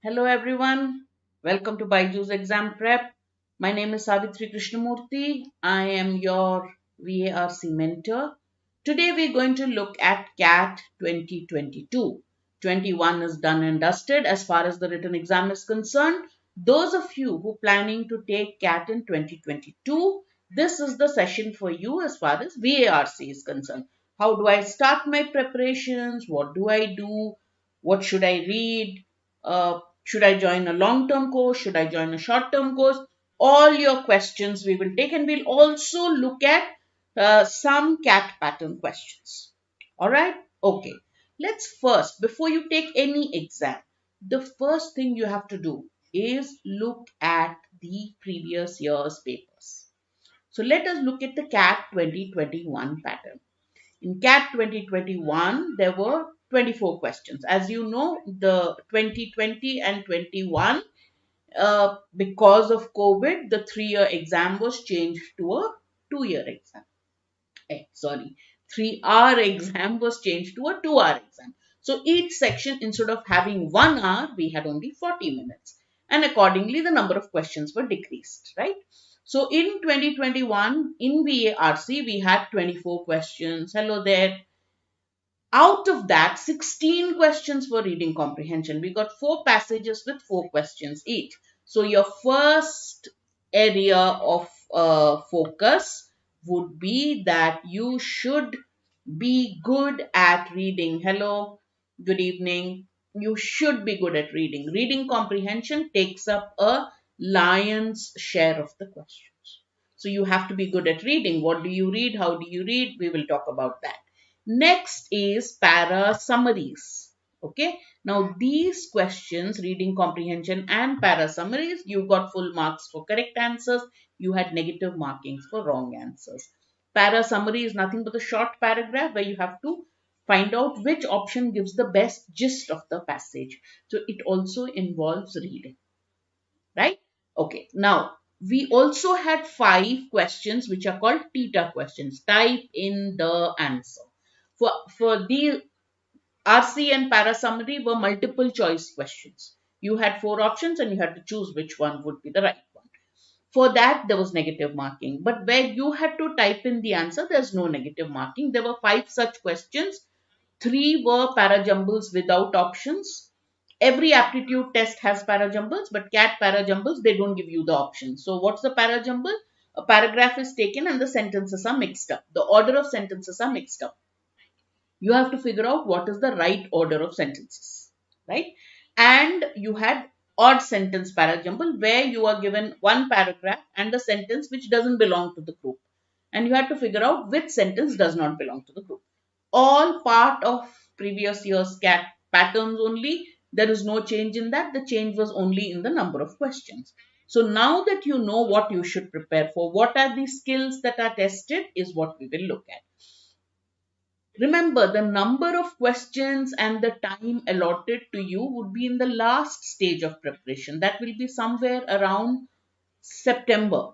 Hello everyone, welcome to BYJU'S exam prep. My name is Savitri Krishnamurty. I am your VARC mentor. Today we're going to look at CAT 2022. 21 is done and dusted as far as the written exam is concerned. Those of you who are planning to take CAT in 2022, this is the session for you as far as VARC is concerned. How do I start my preparations? What do I do? What should I read? Should I join a long term course? Should I join a short term course? All your questions we will take, and we'll also look at some CAT pattern questions. All right? Okay. Let's first, before you take any exam, the first thing you have to do is look at the previous year's papers. So let us look at the CAT 2021 pattern. In CAT 2021, there were 24 questions. As you know, the 2020 and 21, because of COVID, the 3-year exam was changed to a 2-year exam. Sorry, 3-hour exam was changed to a 2-hour exam. So each section, instead of having 1 hour, we had only 40 minutes. And accordingly, the number of questions were decreased, right? So in 2021, in VARC, we had 24 questions. Hello there. Out of that, 16 questions for reading comprehension. We got 4 passages with 4 questions each. So your first area of focus would be that you should be good at reading. Hello, good evening. You should be good at reading. Reading comprehension takes up a lion's share of the questions. So you have to be good at reading. What do you read? How do you read? We will talk about that. Next is para summaries. Okay. Now these questions, reading comprehension and para summaries, you got full marks for correct answers. You had negative markings for wrong answers. Para summary is nothing but a short paragraph where you have to find out which option gives the best gist of the passage. So it also involves reading, right? Okay. Now we also had 5 questions which are called TETA questions. Type in the answer. For the RC and para summary were multiple choice questions. You had 4 options and you had to choose which one would be the right one. For that, there was negative marking. But where you had to type in the answer, there's no negative marking. There were 5 such questions. 3 were para jumbles without options. Every aptitude test has para jumbles, but CAT para jumbles, they don't give you the options. So what's the para jumble? A paragraph is taken and the sentences are mixed up. The order of sentences are mixed up. You have to figure out what is the right order of sentences, right? And you had odd sentence para jumble where you are given one paragraph and a sentence which doesn't belong to the group. And you have to figure out which sentence does not belong to the group. All part of previous year's CAT patterns only. There is no change in that. The change was only in the number of questions. So now that you know what you should prepare for, what are the skills that are tested is what we will look at. Remember, the number of questions and the time allotted to you would be in the last stage of preparation. That will be somewhere around September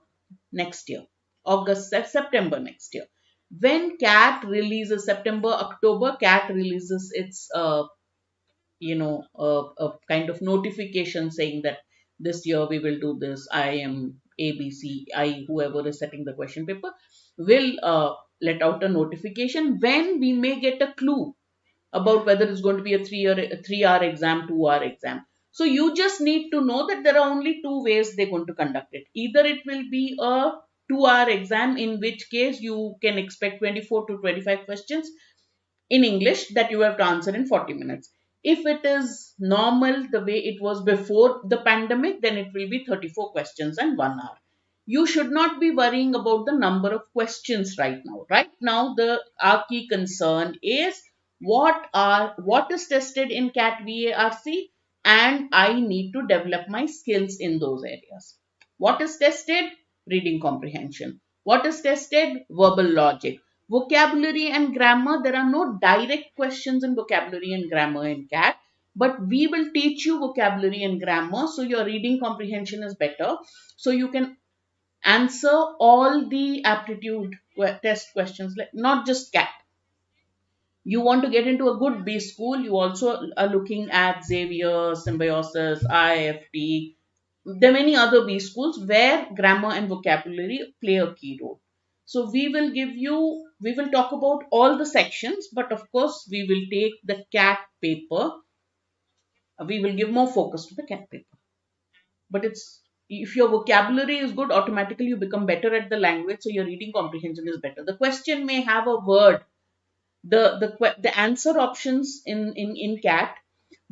next year, August, September next year. When CAT releases, September, October, CAT releases its, a kind of notification saying that this year we will do this. I am ABC, whoever is setting the question paper, will let out a notification when we may get a clue about whether it's going to be a 3-hour exam, 2-hour exam. So you just need to know that there are only 2 ways they're going to conduct it. Either it will be a 2-hour exam, in which case you can expect 24 to 25 questions in English that you have to answer in 40 minutes. If it is normal, the way it was before the pandemic, then it will be 34 questions and 1 hour. You should not be worrying about the number of questions right now. Right now, our key concern is what is tested in CAT VARC, and I need to develop my skills in those areas. What is tested? Reading comprehension. What is tested? Verbal logic. Vocabulary and grammar, there are no direct questions in vocabulary and grammar in CAT, but we will teach you vocabulary and grammar so your reading comprehension is better. So you can answer all the aptitude test questions, like not just CAT. You want to get into a good B school, you also are looking at Xavier, Symbiosis, IFT. There are many other B schools where grammar and vocabulary play a key role. So we will talk about all the sections, but of course, we will take the CAT paper. We will give more focus to the CAT paper. But it's if your vocabulary is good, automatically you become better at the language, so your reading comprehension is better. The question may have a word. The answer options in CAT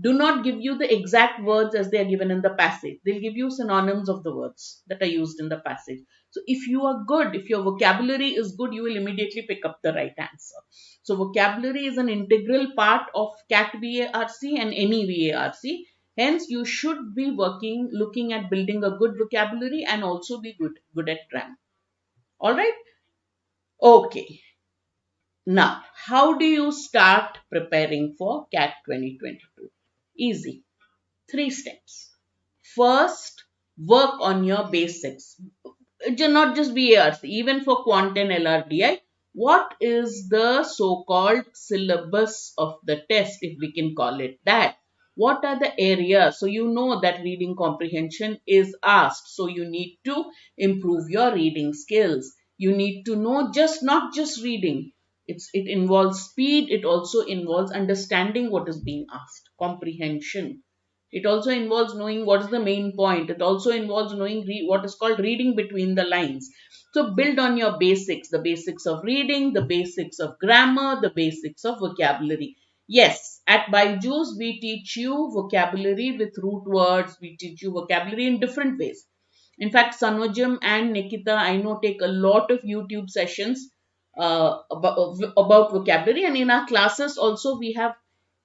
do not give you the exact words as they are given in the passage. They'll give you synonyms of the words that are used in the passage. So if you are good, if your vocabulary is good, you will immediately pick up the right answer. So vocabulary is an integral part of CAT VARC and any VARC. Hence, you should be looking at building a good vocabulary and also be good at grammar. All right. Okay. Now, how do you start preparing for CAT 2022? Easy. 3 steps. First, work on your basics. Not just BARC, even for Quant and LRDI. What is the so-called syllabus of the test, if we can call it that? What are the areas? So you know that reading comprehension is asked. So you need to improve your reading skills. You need to know not just reading. It involves speed. It also involves understanding what is being asked. Comprehension. It also involves knowing what is the main point. It also involves knowing what is called reading between the lines. So build on your basics, the basics of reading, the basics of grammar, the basics of vocabulary. Yes, at BYJU'S, we teach you vocabulary with root words. We teach you vocabulary in different ways. In fact, Sanojam and Nikita, I know, take a lot of YouTube sessions about vocabulary. And in our classes also, we have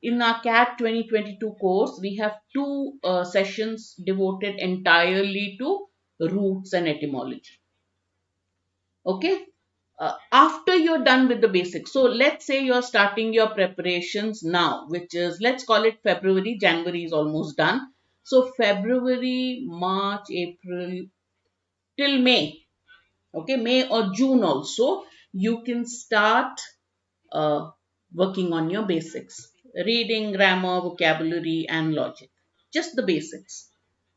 in our CAT 2022 course, we have 2 sessions devoted entirely to roots and etymology. Okay. After you're done with the basics, so let's say you're starting your preparations now, which is, let's call it February. January is almost done. So February, March, April till May. Okay, May or June also, you can start uh, working on your basics: reading, grammar, vocabulary, and logic. Just the basics,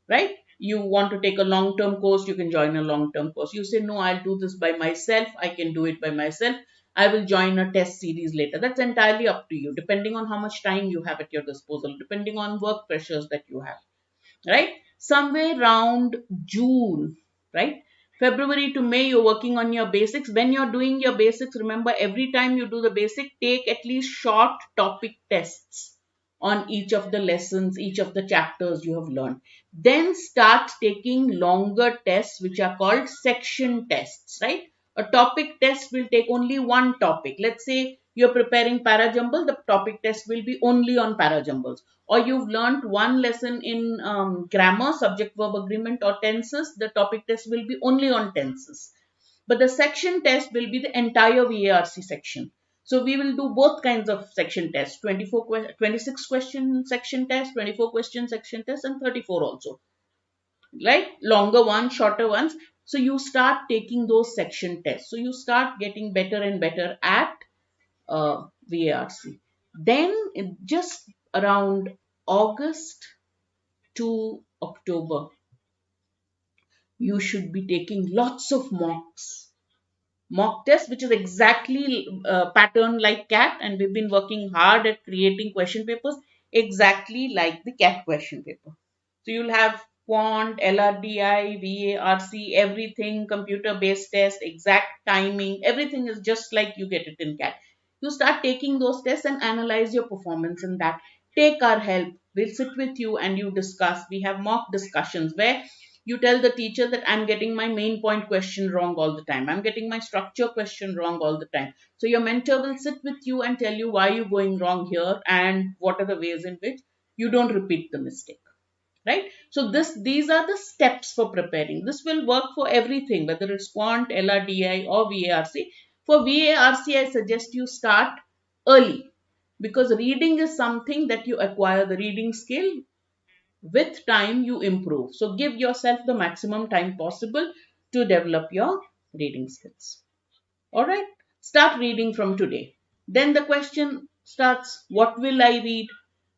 right? You want to take a long term course, you can join a long term course. You say, no, I'll do this by myself, I can do it by myself, I will join a test series later. That's entirely up to you, depending on how much time you have at your disposal, depending on work pressures that you have, right? Somewhere around June, right? February to May, you're working on your basics. When you're doing your basics, remember, every time you do the basic, take at least short topic tests on each of the lessons, each of the chapters you have learned. Then start taking longer tests, which are called section tests, right? A topic test will take only one topic. Let's say you're preparing parajumble, the topic test will be only on parajumbles. Or you've learned one lesson in grammar, subject verb agreement or tenses, the topic test will be only on tenses. But the section test will be the entire VARC section. So we will do both kinds of section tests: 26 question section test, 24 question section test, and 34 also. Right? Longer ones, shorter ones. So you start taking those section tests. So you start getting better and better at VARC. Then just around August to October, you should be taking lots of mock test, which is exactly pattern like CAT, and we've been working hard at creating question papers exactly like the CAT question paper. So you'll have quant, LRDI, VARC, everything, computer based test, exact timing, everything is just like you get it in CAT. You start taking those tests and analyze your performance in that. Take our help. We'll sit with you and you discuss. We have mock discussions where you tell the teacher that I'm getting my main point question wrong all the time. I'm getting my structure question wrong all the time. So your mentor will sit with you and tell you why you're going wrong here and what are the ways in which you don't repeat the mistake. Right? So these are the steps for preparing. This will work for everything, whether it's quant, LRDI or VARC. For VARC, I suggest you start early, because reading is something that you acquire the reading skill. With time, you improve. So give yourself the maximum time possible to develop your reading skills. All right. Start reading from today. Then the question starts, what will I read?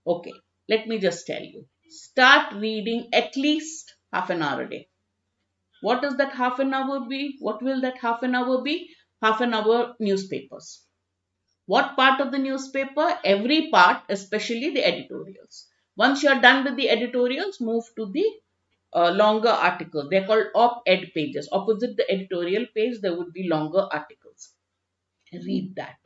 Okay, let me just tell you. Start reading at least half an hour a day. What does that half an hour be? What will that half an hour be? Half an hour newspapers. What part of the newspaper? Every part, especially the editorials. Once you're done with the editorials, move to the longer articles. They're called op-ed pages. Opposite the editorial page, there would be longer articles. Read that.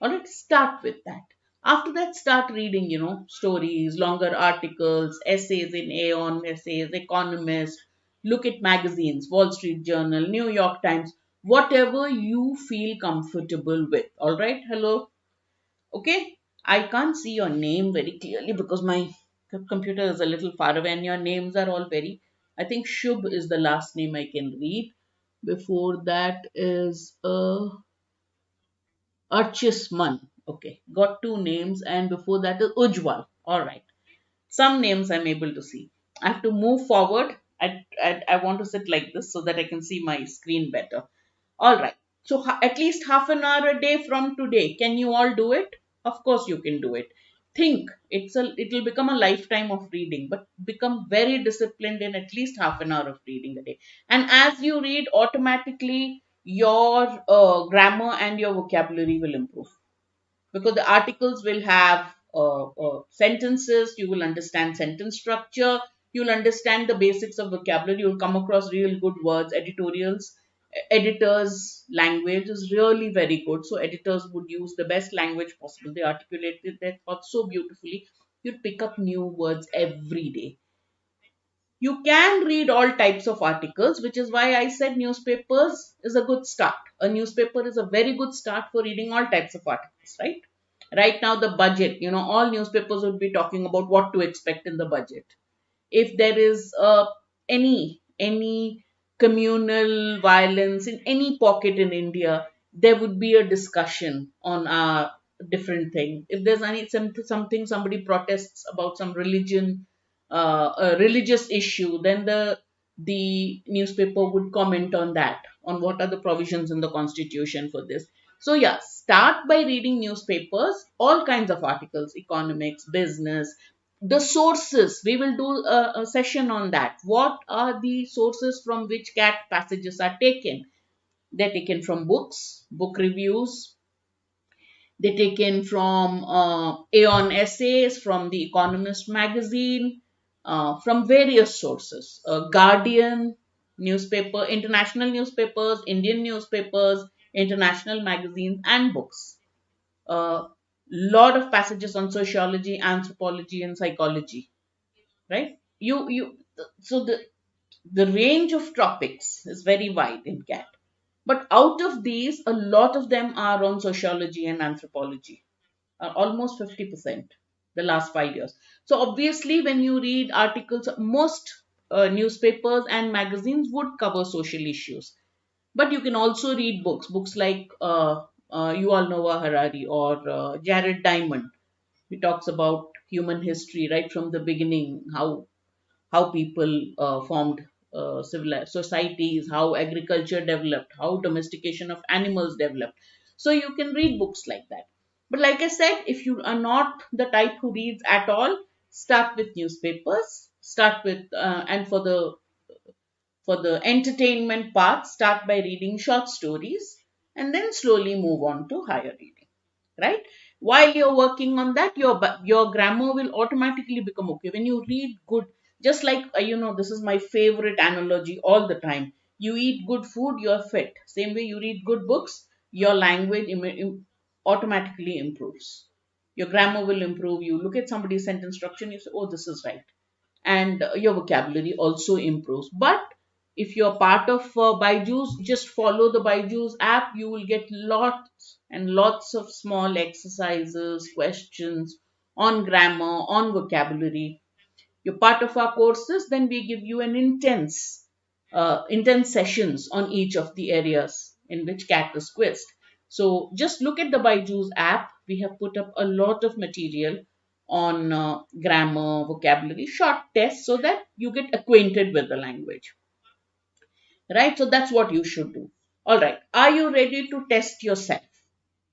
All right, start with that. After that, start reading, stories, longer articles, essays in Aeon, essays, Economist. Look at magazines, Wall Street Journal, New York Times, whatever you feel comfortable with. All right, hello. Okay, I can't see your name very clearly because my computer is a little far away and your names are all very. I think Shubh is the last name I can read. Before that is Archisman. Okay, got two names, and before that is Ujwal. All right, some names I'm able to see. I have to move forward. I want to sit like this so that I can see my screen better. All right. So at least half an hour a day from today. Can you all do it? Of course you can do it. Think it'll become a lifetime of reading, but become very disciplined in at least half an hour of reading a day. And as you read, automatically your grammar and your vocabulary will improve because the articles will have sentences. You will understand sentence structure. You'll understand the basics of vocabulary. You'll come across real good words. Editorials, editors' language is really very good. So editors would use the best language possible. They articulated their thoughts so beautifully. You'll pick up new words every day. You can read all types of articles, which is why I said newspapers is a good start. A newspaper is a very good start for reading all types of articles, right? Right now, the budget, all newspapers would be talking about what to expect in the budget. If there is any communal violence in any pocket in India, there would be a discussion on a different thing. If there's something somebody protests about some a religious issue, then the newspaper would comment on that, on what are the provisions in the constitution for this. So yeah, start by reading newspapers, all kinds of articles, economics, business, the sources. We will do a session on that. What are the sources from which CAT passages are taken? They're taken from books, book reviews. They're taken from Aeon essays, from the Economist magazine, from various sources. Guardian newspaper, international newspapers, Indian newspapers, international magazines, and books. A lot of passages on sociology, anthropology, and psychology, right? So the range of topics is very wide in CAT. But out of these, a lot of them are on sociology and anthropology, almost 50% the last 5 years. So obviously, when you read articles, most newspapers and magazines would cover social issues. But you can also read books like Yuval Noah Harari or Jared Diamond. He talks about human history right from the beginning, how people formed societies, how agriculture developed, how domestication of animals developed. So you can read books like that. But like I said, if you are not the type who reads at all, start with newspapers. Start with and for the entertainment part, start by reading short stories and then slowly move on to higher reading, right? While you're working on that, your grammar will automatically become okay. When you read good, just like this is my favorite analogy all the time. You eat good food, you're fit. Same way you read good books, your language automatically improves. Your grammar will improve. You look at somebody's sentence structure and you say, oh, this is right, and your vocabulary also improves. But if you're part of BYJU'S, just follow the BYJU'S app. You will get lots and lots of small exercises, questions on grammar, on vocabulary. You're part of our courses, then we give you an intense sessions on each of the areas in which CAT is quizzed. So just look at the BYJU'S app. We have put up a lot of material on grammar, vocabulary, short tests so that you get acquainted with the language. Right? So that's what you should do. All right. Are you ready to test yourself?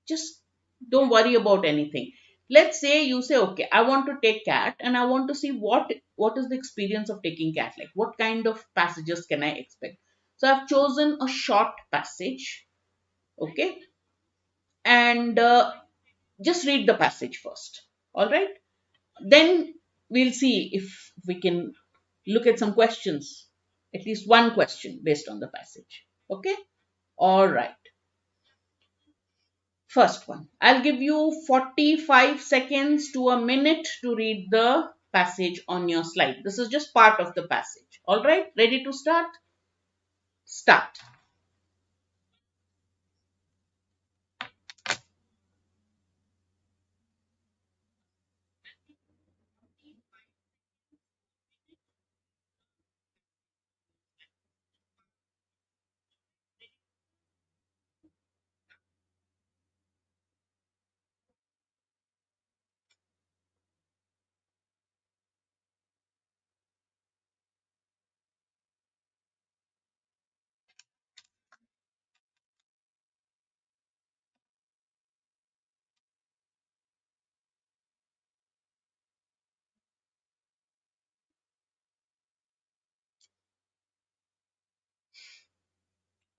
Just don't worry about anything. Let's say you say, okay, I want to take cat and I want to see what is the experience of taking cat like. What kind of passages can I expect? So I've chosen a short passage, okay, and just read the passage first. All right. Then we'll see if we can look at some questions, at least one question based on the passage. Okay. All right. First one. I'll give you 45 seconds to a minute to read the passage on your slide. This is just part of the passage. All right. Ready to start? Start.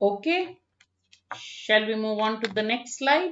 Okay. Shall we move on to the next slide?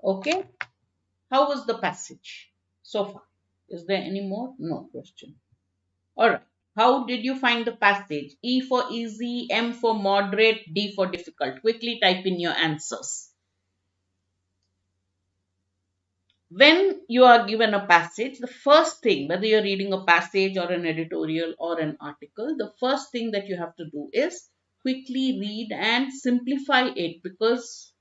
Okay. How was the passage so far? Is there any more? No question. All right. How did you find the passage? E for easy, M for moderate, D for difficult. Quickly type in your answers. When you are given a passage, the first thing, whether you're reading a passage or an editorial or an article, the first thing that you have to do is quickly read and simplify it, because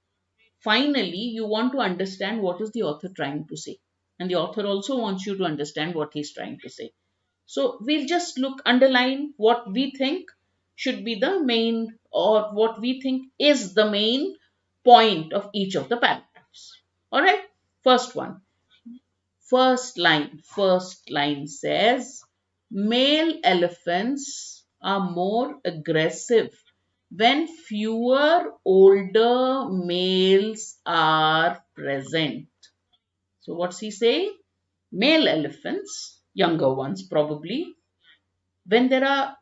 finally you want to understand what is the author trying to say. And the author also wants you to understand what he's trying to say. So we'll just underline what we think should be the main, or what we think is the main point of each of the paragraphs. All right. First one. First line says, male elephants are more aggressive when fewer older males are present. So what's he saying? Male elephants, younger ones probably, when there are,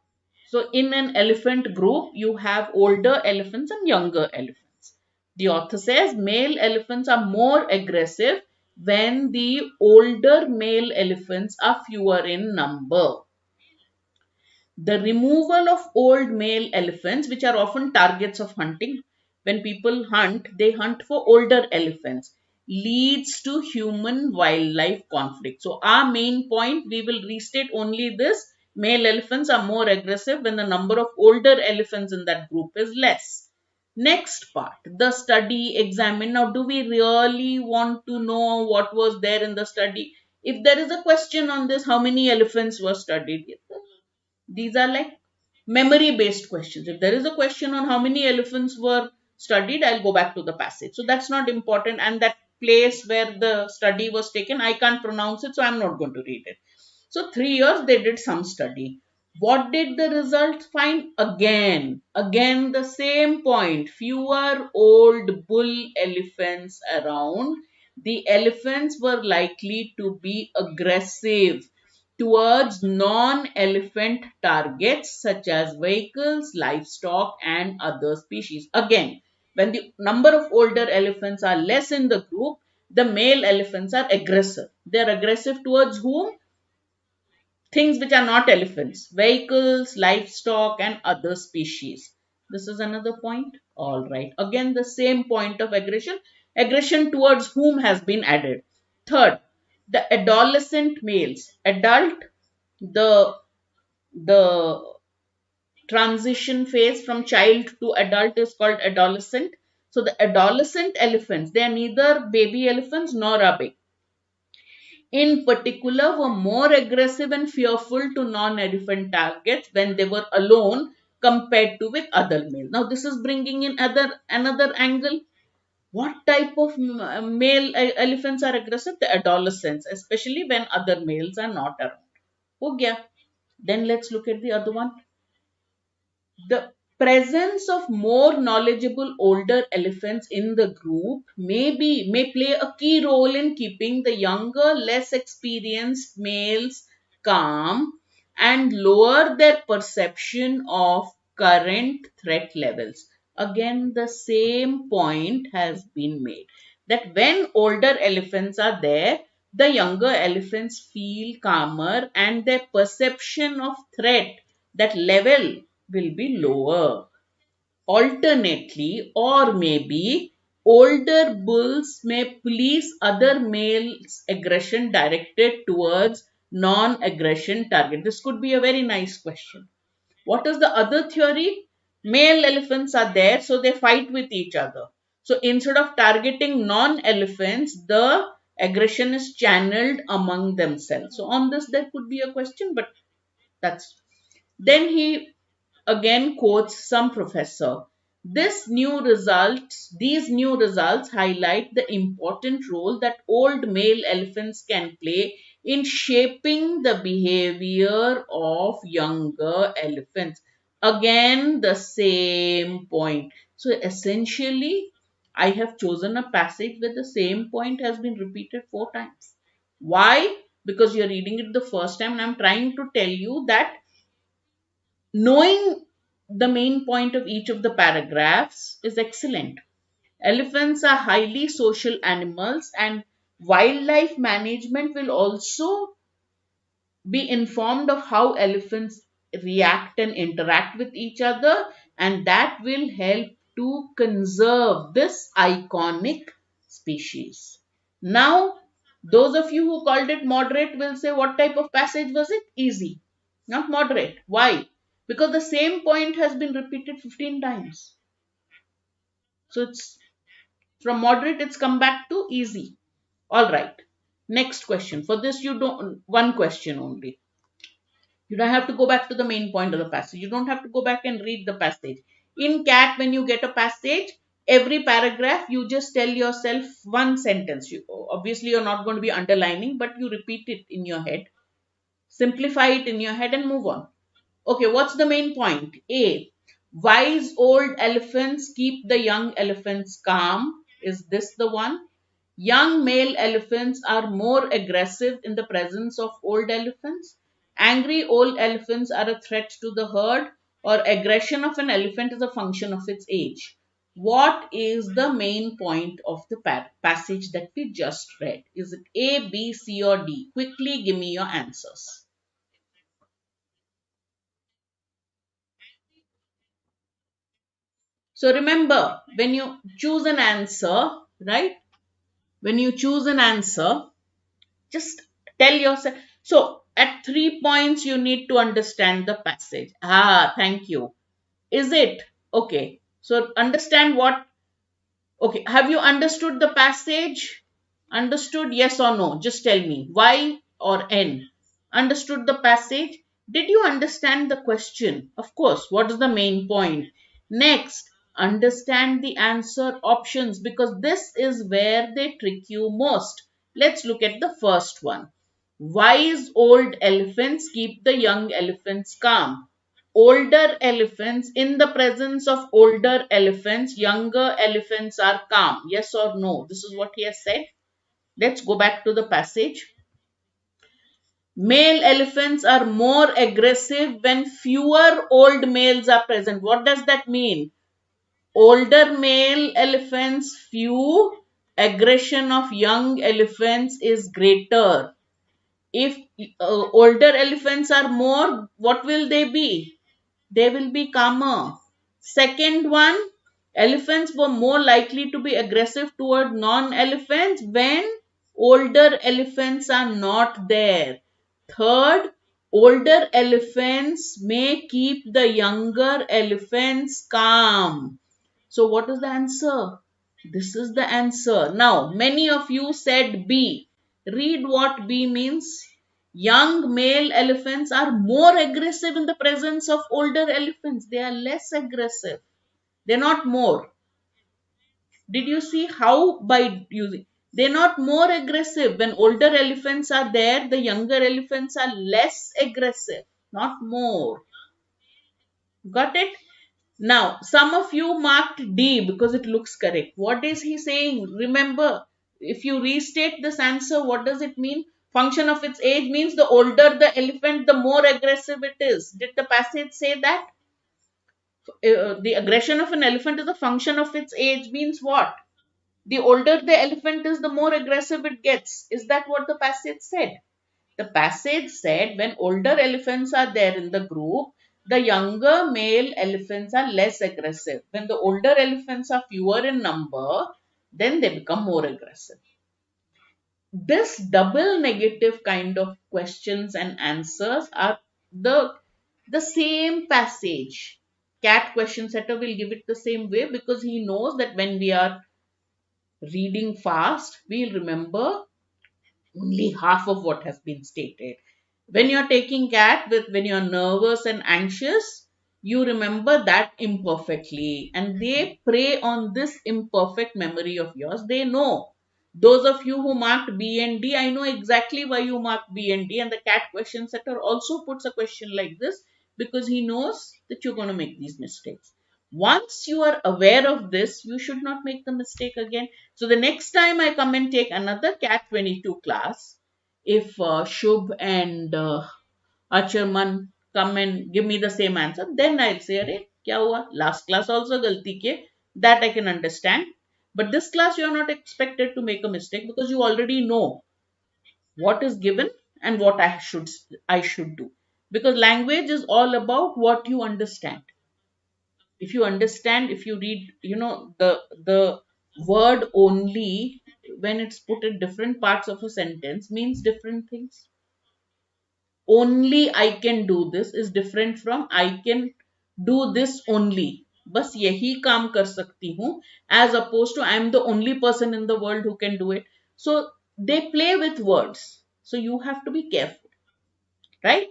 so in an elephant group you have older elephants and younger elephants. The author says male elephants are more aggressive when the older male elephants are fewer in number. The removal of old male elephants, which are often targets of hunting, when people hunt, they hunt for older elephants, leads to human wildlife conflict. So, our main point, we will restate only this: male elephants are more aggressive when the number of older elephants in that group is less. Next part, the study examine. Now, do we really want to know what was there in the study? If there is a question on this, how many elephants were studied? These are like memory based questions. If there is a question on how many elephants were studied, I'll go back to the passage. So that's not important. And that place where the study was taken, I can't pronounce it, so I'm not going to read it. So 3 years they did some study. What did the results find? Again, the same point. Fewer old bull elephants around. The elephants were likely to be aggressive towards non-elephant targets such as vehicles, livestock, and other species. Again, when the number of older elephants are less in the group, the male elephants are aggressive. They are aggressive towards whom? Things which are not elephants, vehicles, livestock, and other species. This is another point. All right. Again, the same point of aggression. Aggression towards whom has been added. Third, the adolescent males. Adult, the transition phase from child to adult is called adolescent. So the adolescent elephants, they are neither baby elephants nor are big. In particular, were more aggressive and fearful to non-elephant targets when they were alone compared to with other males. Now, this is bringing in another angle. What type of male elephants are aggressive? The adolescents, especially when other males are not around. Oh, yeah. Then let's look at the other one. The presence of more knowledgeable older elephants in the group may play a key role in keeping the younger, less experienced males calm and lower their perception of current threat levels. Again, the same point has been made that when older elephants are there, the younger elephants feel calmer and their perception of threat, that level, will be lower. Alternately, or maybe older bulls may police other males' aggression directed towards non-aggression target. This could be a very nice question. What is the other theory? Male elephants are there, so they fight with each other. So instead of targeting non-elephants, the aggression is channeled among themselves. So on this, there could be a question, but that's. Then he again quotes some professor. These new results highlight the important role that old male elephants can play in shaping the behavior of younger elephants. Again, the same point. So essentially, I have chosen a passage where the same point has been repeated 4 times. Why? Because you're reading it the first time, and I'm trying to tell you that knowing the main point of each of the paragraphs is excellent. Elephants are highly social animals, and wildlife management will also be informed of how elephants react and interact with each other, and that will help to conserve this iconic species. Now, those of you who called it moderate will say, what type of passage was it? Easy, not moderate. Why? Because the same point has been repeated 15 times. So it's from moderate, it's come back to easy. All right. Next question. For this, you don't, one question only. You don't have to go back to the main point of the passage. You don't have to go back and read the passage. In CAT, when you get a passage, every paragraph, you just tell yourself one sentence. Obviously, you're not going to be underlining, but you repeat it in your head. Simplify it in your head and move on. Okay, what's the main point? A. Wise old elephants keep the young elephants calm. Is this the one? Young male elephants are more aggressive in the presence of old elephants. Angry old elephants are a threat to the herd, or aggression of an elephant is a function of its age. What is the main point of the passage that we just read? Is it A, B, C, or D? Quickly give me your answers. So remember, when you choose an answer, right? When you choose an answer, just tell yourself. So at 3 points, you need to understand the passage. Ah, thank you. Is it? Okay. So understand what. Okay. Have you understood the passage? Understood? Yes or no? Just tell me. Y or N? Understood the passage? Did you understand the question? Of course. What is the main point? Next, understand the answer options, because this is where they trick you most. Let's look at the first one. Wise old elephants keep the young elephants calm. Older elephants, in the presence of older elephants, younger elephants are calm. Yes or no? This is what he has said. Let's go back to the passage. Male elephants are more aggressive when fewer old males are present. What does that mean? Older male elephants few, aggression of young elephants is greater. If older elephants are more, what will they be? They will be calmer. Second one, elephants were more likely to be aggressive toward non-elephants when older elephants are not there. Third, older elephants may keep the younger elephants calm. So what is the answer? This is the answer. Now, many of you said B. Read what B means. Young male elephants are more aggressive in the presence of older elephants. They are less aggressive. They're not more. Did you see how by using? They're not more aggressive. When older elephants are there, the younger elephants are less aggressive, not more. Got it? Now, some of you marked D because it looks correct. What is he saying? Remember, if you restate this answer, what does it mean? Function of its age means the older the elephant, the more aggressive it is. Did the passage say that? The aggression of an elephant is a function of its age means what? The older the elephant is, the more aggressive it gets. Is that what the passage said? The passage said when older elephants are there in the group, the younger male elephants are less aggressive. When the older elephants are fewer in number, then they become more aggressive. This double negative kind of questions and answers are the same passage. CAT question setter will give it the same way because he knows that when we are reading fast, we'll remember only half of what has been stated. When you're taking CAT, when you're nervous and anxious, you remember that imperfectly, and they prey on this imperfect memory of yours. They know. Those of you who marked B and D, I know exactly why you marked B and D, and the CAT question setter also puts a question like this because he knows that you're going to make these mistakes. Once you are aware of this, you should not make the mistake again. So the next time I come and take another CAT 22 class, if Shubh and Acharman come and give me the same answer, then I'll say, "Arey, kya hua? Last class also galti kiye." That I can understand. But this class, you are not expected to make a mistake because you already know what is given and what I should do. Because language is all about what you understand. If you understand, if you read, the word only, when it's put in different parts of a sentence, means different things. Only I can do this is different from I can do this only. बस यही काम कर सकती हूँ, as opposed to I am the only person in the world who can do it. So they play with words, so you have to be careful, right?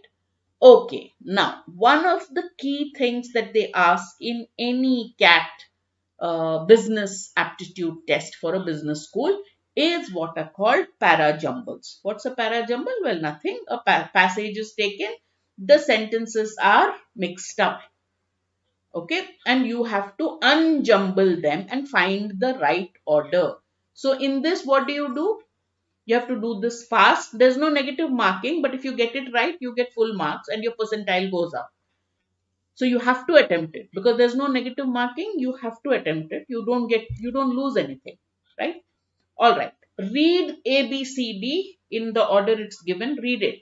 Okay, now one of the key things that they ask in any CAT business aptitude test for a business school is what are called para-jumbles. What's a para-jumble? Well, nothing. A passage is taken, the sentences are mixed up. Okay, and you have to unjumble them and find the right order. So in this, what do? You have to do this fast. There's no negative marking, but if you get it right, you get full marks and your percentile goes up. So you have to attempt it because there's no negative marking. You have to attempt it. You don't lose anything, right? All right. Read A, B, C, D in the order it's given. Read it.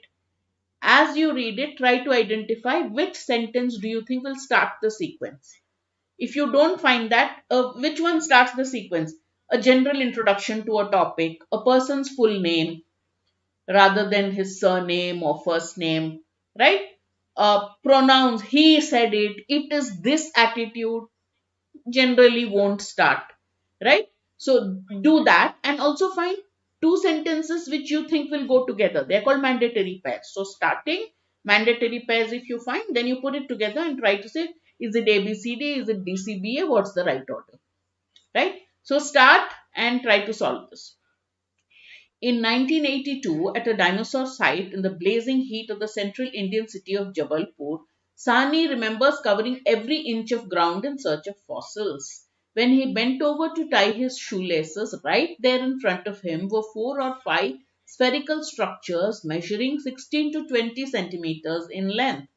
As you read it, try to identify which sentence do you think will start the sequence. If you don't find that, which one starts the sequence? A general introduction to a topic, a person's full name, rather than his surname or first name, right? Pronouns, he said it, it is this attitude, generally won't start, right? So do that and also find two sentences which you think will go together. They're called mandatory pairs. So starting mandatory pairs, if you find, then you put it together and try to say, is it ABCD? Is it DCBA? What's the right order, right? So start and try to solve this. In 1982, at a dinosaur site in the blazing heat of the central Indian city of Jabalpur, Sani remembers covering every inch of ground in search of fossils. When he bent over to tie his shoelaces, right there in front of him were 4 or 5 spherical structures measuring 16 to 20 centimeters in length.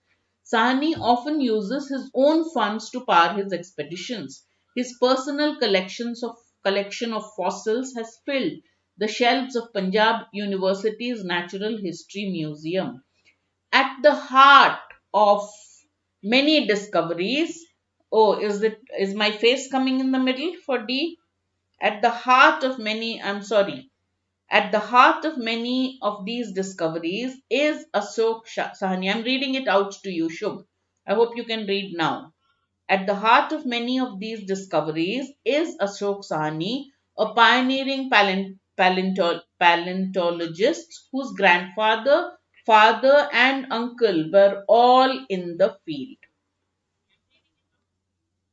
Sahni often uses his own funds to power his expeditions. His personal collection of fossils has filled the shelves of Punjab University's Natural History Museum. At the heart of many discoveries Oh, is my face coming in the middle for D? At the heart of many, I'm sorry. At the heart of many of these discoveries is Sahani. I'm reading it out to you, Shubh. I hope you can read now. At the heart of many of these discoveries is Ashok Sahani, a pioneering paleontologist whose grandfather, father, and uncle were all in the field.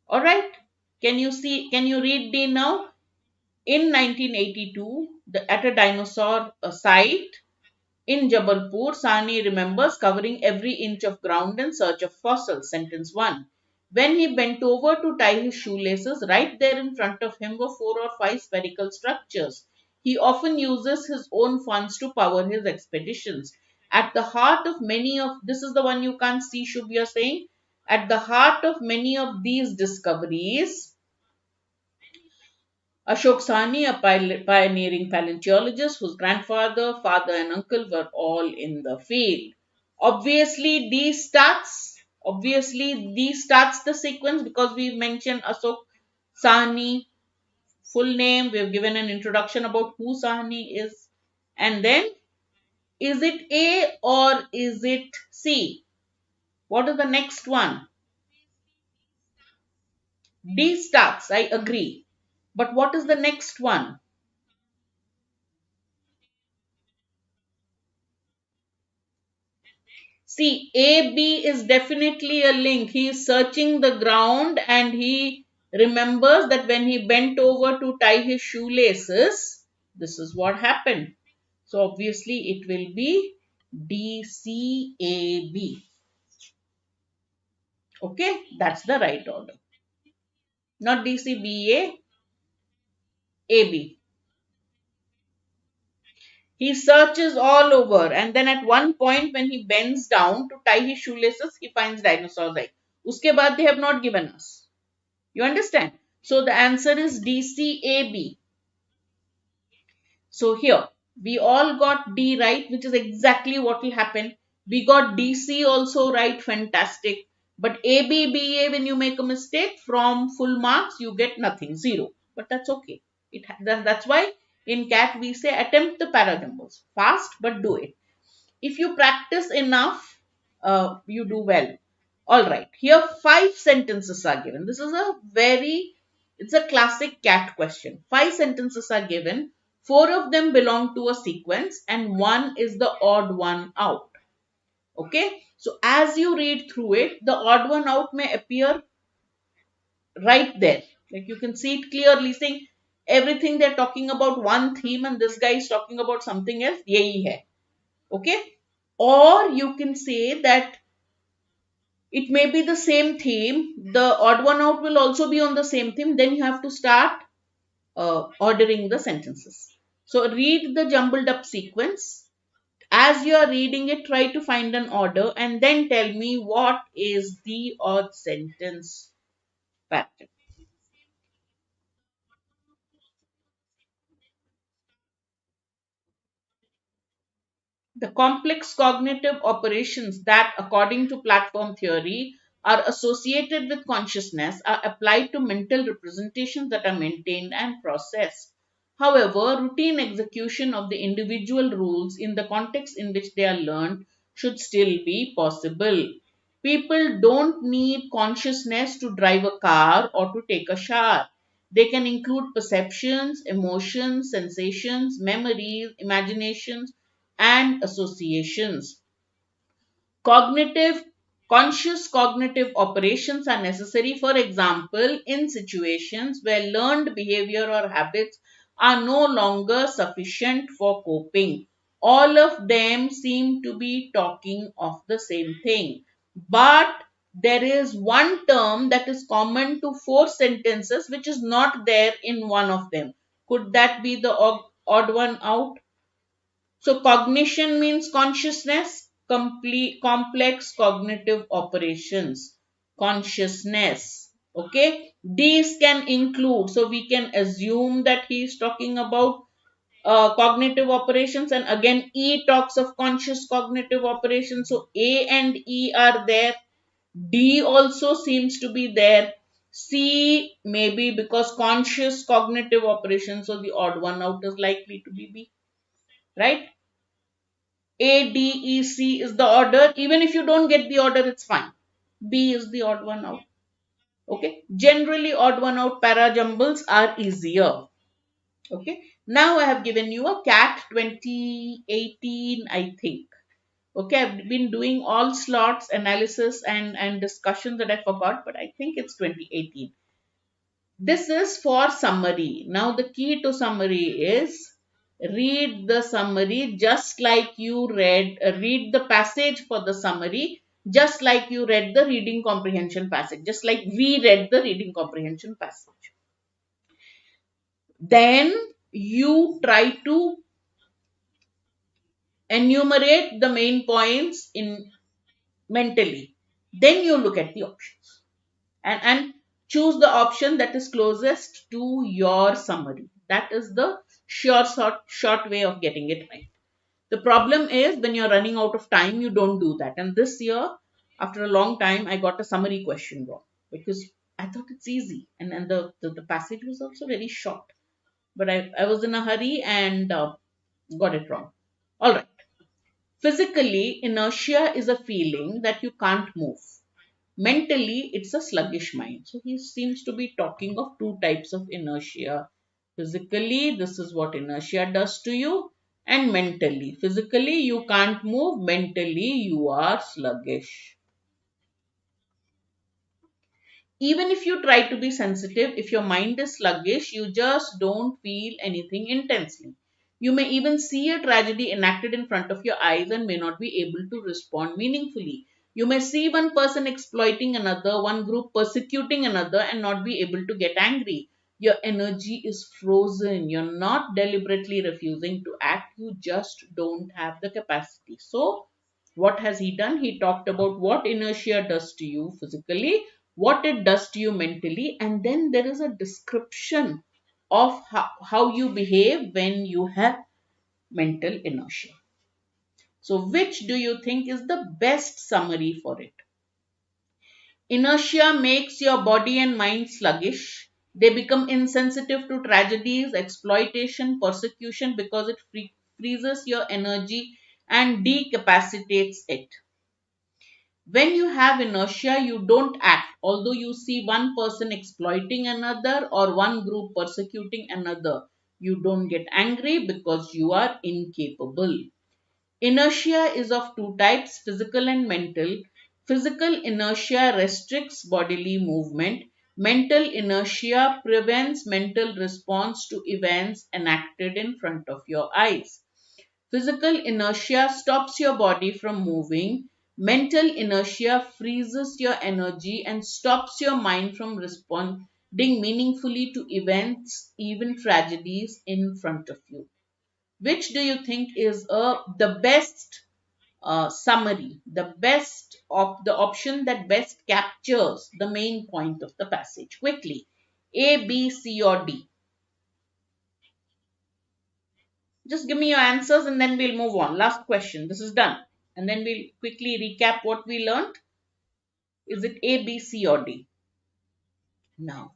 All right. Can you read D now? In 1982, at a dinosaur site in Jabalpur, Sani remembers covering every inch of ground in search of fossils. Sentence 1. When he bent over to tie his shoelaces, right there in front of him were four or five spherical structures. He often uses his own funds to power his expeditions. At the heart of many of this is the one you can't see, Shubh, you're saying. At the heart of many of these discoveries, Ashok Sani, a pioneering paleontologist whose grandfather, father, and uncle were all in the field. Obviously, D starts the sequence because we mentioned Ashok Sani, full name, we've given an introduction about who Sani is, and then is it A or is it C? What is the next one? D starts, I agree. But what is the next one? See, AB is definitely a link. He is searching the ground and he remembers that when he bent over to tie his shoelaces, this is what happened. So obviously it will be DCAB. Okay, that's the right order. Not DCBA, AB. He searches all over and then at one point when he bends down to tie his shoelaces, he finds dinosaur's egg. Uske baad they have not given us. You understand? So the answer is DCAB. So here we all got D right, which is exactly what will happen. We got DC also right, fantastic. But ABBA, when you make a mistake from full marks, you get nothing, zero. But that's okay. That's why in CAT we say attempt the parajumbles. Fast, but do it. If you practice enough, you do well. All right. Here, five sentences are given. It's a classic CAT question. Five sentences are given. Four of them belong to a sequence and one is the odd one out. Okay. So as you read through it, the odd one out may appear right there. Like you can see it clearly saying everything they're talking about one theme and this guy is talking about something else. Yahi hai. Okay. Or you can say that it may be the same theme. The odd one out will also be on the same theme. Then you have to start ordering the sentences. So read the jumbled up sequence. As you are reading it, try to find an order and then tell me what is the odd sentence pattern. The complex cognitive operations that, according to platform theory, are associated with consciousness are applied to mental representations that are maintained and processed. However, routine execution of the individual rules in the context in which they are learned should still be possible. People don't need consciousness to drive a car or to take a shower. They can include perceptions, emotions, sensations, memories, imaginations, and associations. Cognitive, conscious cognitive operations are necessary, for example, in situations where learned behavior or habits are no longer sufficient for coping. All of them seem to be talking of the same thing. But there is one term that is common to four sentences which is not there in one of them. Could that be the odd one out? So cognition means consciousness, complete complex cognitive operations, consciousness. Okay, these can include, so we can assume that he is talking about cognitive operations, and again E talks of conscious cognitive operations. So A and E are there. D also seems to be there. C, maybe because conscious cognitive operation, so the odd one out is likely to be B, right? A, D, E, C is the order. Even if you don't get the order, it's fine. B is the odd one out. Okay. Generally, odd one out para jumbles are easier. Okay. Now I have given you a CAT 2018, I think. Okay. I've been doing all slots, analysis and discussion that I forgot, but I think it's 2018. This is for summary. Now the key to summary is read the summary just like you read the passage for the summary just like you read the reading comprehension passage, just like we read the reading comprehension passage. Then you try to enumerate the main points in mentally. Then you look at the options and choose the option that is closest to your summary. That is the short way of getting it right. The problem is when you're running out of time, you don't do that. And this year, after a long time, I got a summary question wrong because I thought it's easy. And the passage was also very short. But I was in a hurry and got it wrong. All right. Physically, inertia is a feeling that you can't move. Mentally, it's a sluggish mind. So he seems to be talking of two types of inertia. Physically, this is what inertia does to you, and mentally. Physically, you can't move. Mentally, you are sluggish. Even if you try to be sensitive, if your mind is sluggish, you just don't feel anything intensely. You may even see a tragedy enacted in front of your eyes and may not be able to respond meaningfully. You may see one person exploiting another, one group persecuting another, and not be able to get angry. Your energy is frozen. You're not deliberately refusing to act, you just don't have the capacity. So, what has he done? He talked about what inertia does to you physically, what it does to you mentally, and then there is a description of how you behave when you have mental inertia. So, which do you think is the best summary for it? Inertia makes your body and mind sluggish. They become insensitive to tragedies, exploitation, persecution because it freezes your energy and decapacitates it. When you have inertia, you don't act. Although you see one person exploiting another or one group persecuting another, you don't get angry because you are incapable. Inertia is of two types, physical and mental. Physical inertia restricts bodily movement. Mental inertia prevents mental response to events enacted in front of your eyes. Physical inertia stops your body from moving. Mental inertia freezes your energy and stops your mind from responding meaningfully to events, even tragedies in front of you. Which do you think is the best summary, the best of the option that best captures the main point of the passage? Quickly, A, B, C, or D? Just give me your answers and then we'll move on. Last question. This is done. And then we'll quickly recap what we learned. Is it A, B, C, or D? Now,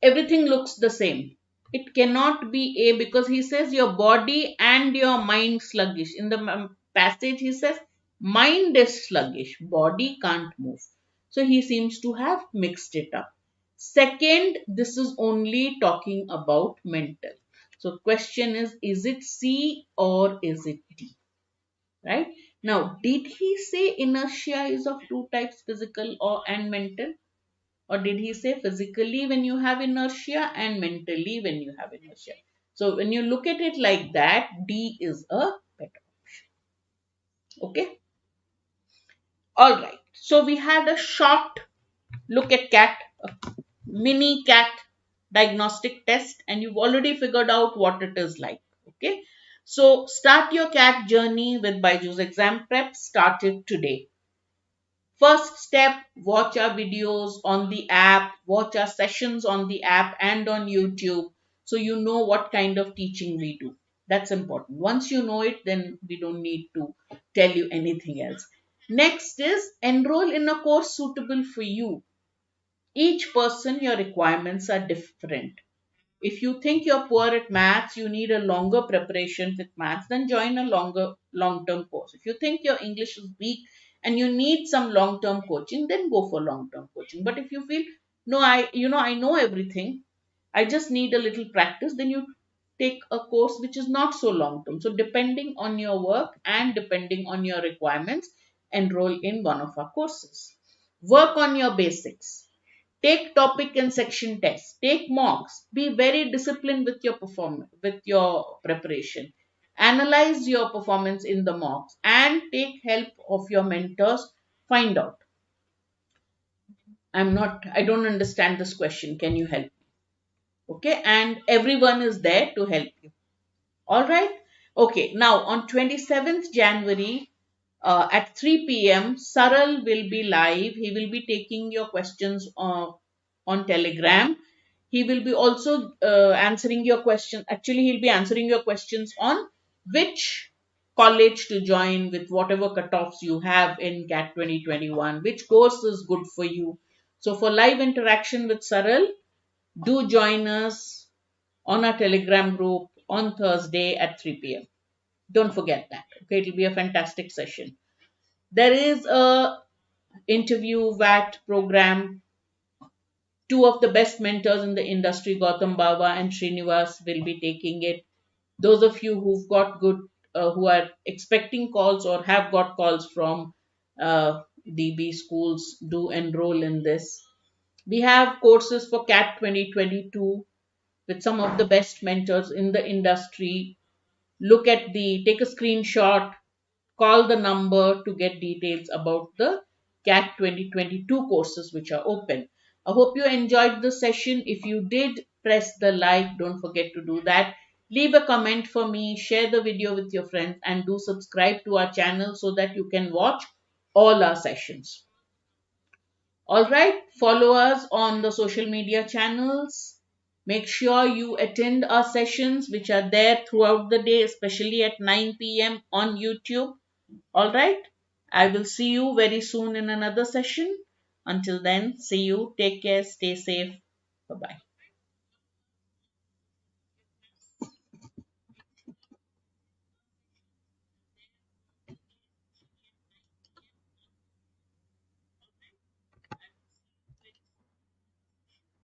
everything looks the same. It cannot be A because he says your body and your mind sluggish. In the passage, he says mind is sluggish, body can't move. So he seems to have mixed it up. Second, this is only talking about mental. So question is it C or is it D? Right? Now, did he say inertia is of two types, physical or and mental? Or did he say physically when you have inertia and mentally when you have inertia? So when you look at it like that, D is a better option. Okay. All right. So we had a short look at CAT, a mini CAT diagnostic test, and you've already figured out what it is like. Okay. So start your CAT journey with BYJU'S exam prep. Start it today. First step, watch our videos on the app, watch our sessions on the app and on YouTube so you know what kind of teaching we do. That's important. Once you know it, then we don't need to tell you anything else. Next is enroll in a course suitable for you. Each person, your requirements are different. If you think you're poor at maths, you need a longer preparation with maths, then join a longer long-term course. If you think your English is weak and you need some long-term coaching, then go for long-term coaching. But if you feel, no, I know everything, I just need a little practice, then you take a course which is not so long-term. So depending on your work and depending on your requirements, enroll in one of our courses. Work on your basics. Take topic and section tests. Take mocks. Be very disciplined with your performance, with your preparation. Analyze your performance in the mocks and take help of your mentors. Find out. I don't understand this question. Can you help? Okay. And everyone is there to help you. All right. Okay. Now on 27th January at 3 p.m., Saral will be live. He will be taking your questions on Telegram. He will be also answering your questions. Actually, he'll be answering your questions on which college to join with whatever cutoffs you have in CAT 2021, which course is good for you. So, for live interaction with Saral, do join us on our Telegram group on Thursday at 3 p.m. Don't forget that. Okay, it'll be a fantastic session. There is a interview VAT program. Two of the best mentors in the industry, Gautam Baba and Srinivas, will be taking it. Those of you who've got good, who are expecting calls or have got calls from DB schools, do enroll in this. We have courses for CAT 2022 with some of the best mentors in the industry. Take a screenshot, call the number to get details about the CAT 2022 courses which are open. I hope you enjoyed the session. If you did, press the like. Don't forget to do that. Leave a comment for me, share the video with your friends, and do subscribe to our channel so that you can watch all our sessions. All right, follow us on the social media channels. Make sure you attend our sessions which are there throughout the day, especially at 9 p.m. on YouTube. All right. I will see you very soon in another session. Until then, see you. Take care. Stay safe. Bye bye.